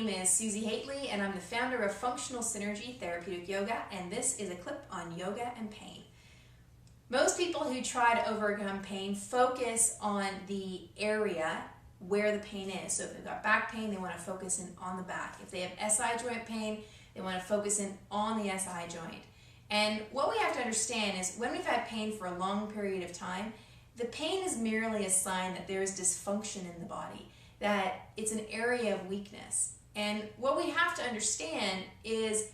name is Susi Hately, and I'm the founder of Functional Synergy Therapeutic Yoga, and this is a clip on yoga and pain. Most people who try to overcome pain focus on the area where the pain is. So if they've got back pain, they want to focus in on the back. If they have SI joint pain, they want to focus in on the SI joint. And what we have to understand is when we've had pain for a long period of time, the pain is merely a sign that there is dysfunction in the body, that it's an area of weakness. And what we have to understand is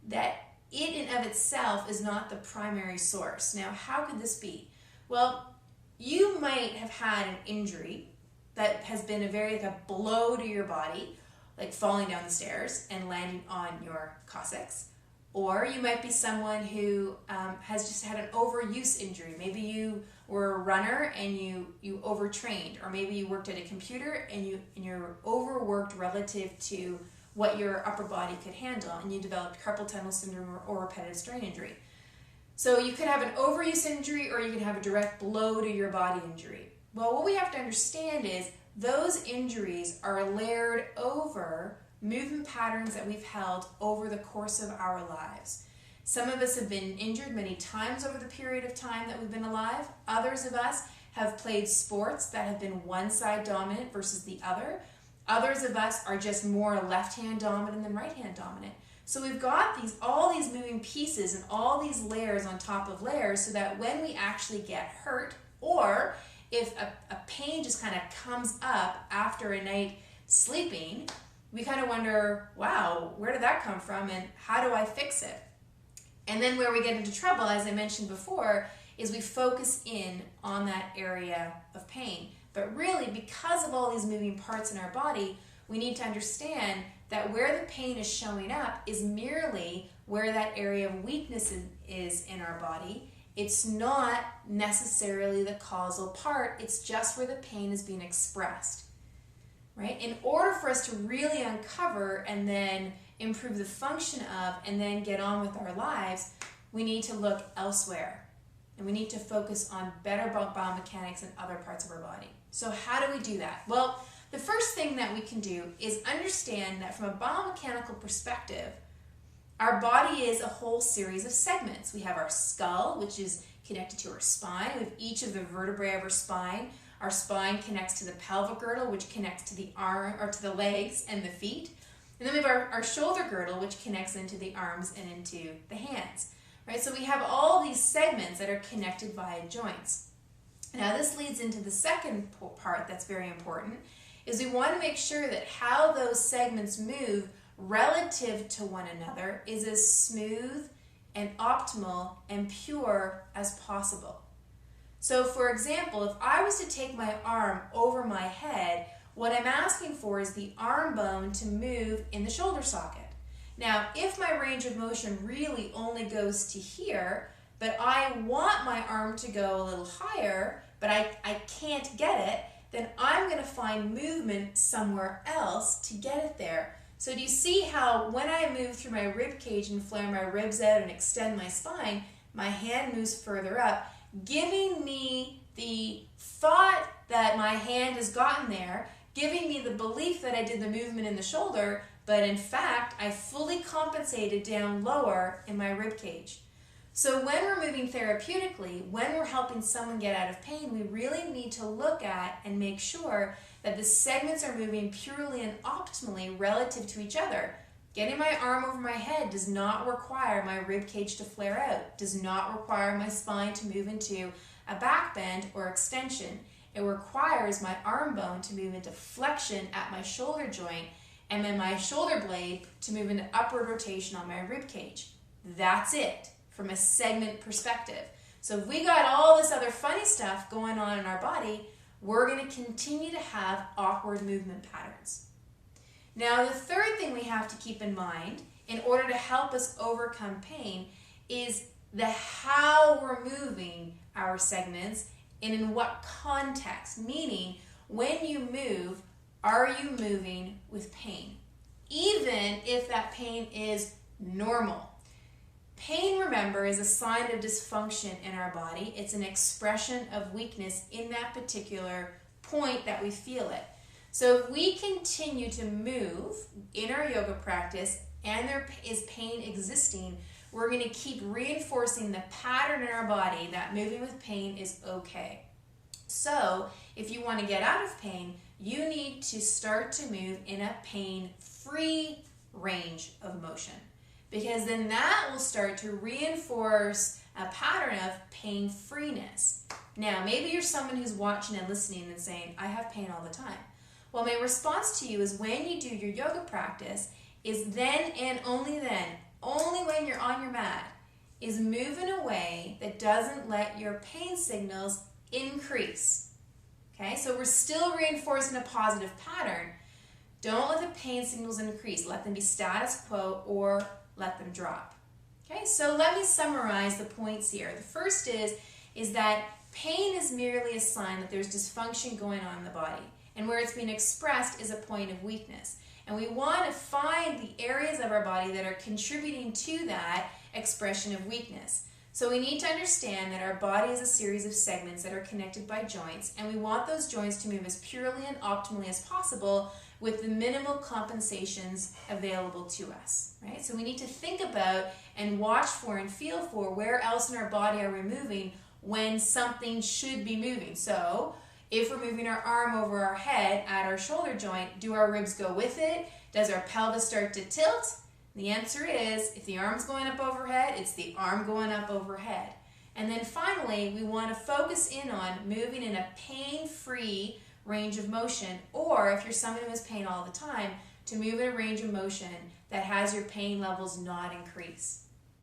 that it in of itself is not the primary source. Now, how could this be? Well, you might have had an injury that has been like a blow to your body, like falling down the stairs and landing on your coccyx. Or you might be someone who has just had an overuse injury. Maybe you were a runner and you overtrained, or maybe you worked at a computer and you're overworked relative to what your upper body could handle, and you developed carpal tunnel syndrome or repetitive strain injury. So you could have an overuse injury, or you could have a direct blow to your body injury. Well, what we have to understand is those injuries are layered over movement patterns that we've held over the course of our lives. Some of us have been injured many times over the period of time that we've been alive. Others of us have played sports that have been one side dominant versus the other. Others of us are just more left-hand dominant than right-hand dominant. So we've got all these moving pieces and all these layers on top of layers, so that when we actually get hurt, or if a pain just kind of comes up after a night sleeping, we kind of wonder, wow, where did that come from and how do I fix it? And then where we get into trouble, as I mentioned before, is we focus in on that area of pain. But really, because of all these moving parts in our body, we need to understand that where the pain is showing up is merely where that area of weakness is in our body. It's not necessarily the causal part, it's just where the pain is being expressed. Right? In order for us to really uncover and then improve the function of and then get on with our lives, we need to look elsewhere. And we need to focus on better biomechanics in other parts of our body. So how do we do that? Well, the first thing that we can do is understand that from a biomechanical perspective, our body is a whole series of segments. We have our skull, which is connected to our spine. We have each of the vertebrae of our spine. Our spine connects to the pelvic girdle, which connects to the arm or to the legs and the feet. And then we have our shoulder girdle, which connects into the arms and into the hands. Right? So we have all these segments that are connected via joints. Now this leads into the second part that's very important, is we want to make sure that how those segments move relative to one another is as smooth and optimal and pure as possible. So for example, if I was to take my arm over my head, what I'm asking for is the arm bone to move in the shoulder socket. Now, if my range of motion really only goes to here, but I want my arm to go a little higher, but I can't get it, then I'm going to find movement somewhere else to get it there. So do you see how when I move through my rib cage and flare my ribs out and extend my spine, my hand moves further up, giving me the thought that my hand has gotten there, giving me the belief that I did the movement in the shoulder, but in fact, I fully compensated down lower in my rib cage. So when we're moving therapeutically, when we're helping someone get out of pain, we really need to look at and make sure that the segments are moving purely and optimally relative to each other. Getting my arm over my head does not require my rib cage to flare out, does not require my spine to move into a back bend or extension. It requires my arm bone to move into flexion at my shoulder joint, and then my shoulder blade to move into upward rotation on my rib cage. That's it from a segment perspective. So if we got all this other funny stuff going on in our body, we're going to continue to have awkward movement patterns. Now, the third thing we have to keep in mind in order to help us overcome pain is how we're moving our segments and in what context. Meaning, when you move, are you moving with pain? Even if that pain is normal. Pain, remember, is a sign of dysfunction in our body. It's an expression of weakness in that particular point that we feel it. So if we continue to move in our yoga practice and there is pain existing, we're going to keep reinforcing the pattern in our body that moving with pain is okay. So if you want to get out of pain, you need to start to move in a pain-free range of motion, because then that will start to reinforce a pattern of pain-freeness. Now, maybe you're someone who's watching and listening and saying, I have pain all the time. Well, my response to you is when you do your yoga practice is then and only when you're on your mat, is move in a way that doesn't let your pain signals increase. Okay, so we're still reinforcing a positive pattern. Don't let the pain signals increase. Let them be status quo or let them drop. Okay, so let me summarize the points here. The first is that pain is merely a sign that there's dysfunction going on in the body, and where it's being expressed is a point of weakness. And we want to find the areas of our body that are contributing to that expression of weakness. So we need to understand that our body is a series of segments that are connected by joints, and we want those joints to move as purely and optimally as possible with the minimal compensations available to us, right? So we need to think about and watch for and feel for where else in our body are we moving when something should be moving. So if we're moving our arm over our head at our shoulder joint, do our ribs go with it? Does our pelvis start to tilt? The answer is, if the arm's going up overhead, it's the arm going up overhead. And then finally, we want to focus in on moving in a pain-free range of motion, or if you're someone who has pain all the time, to move in a range of motion that has your pain levels not increase.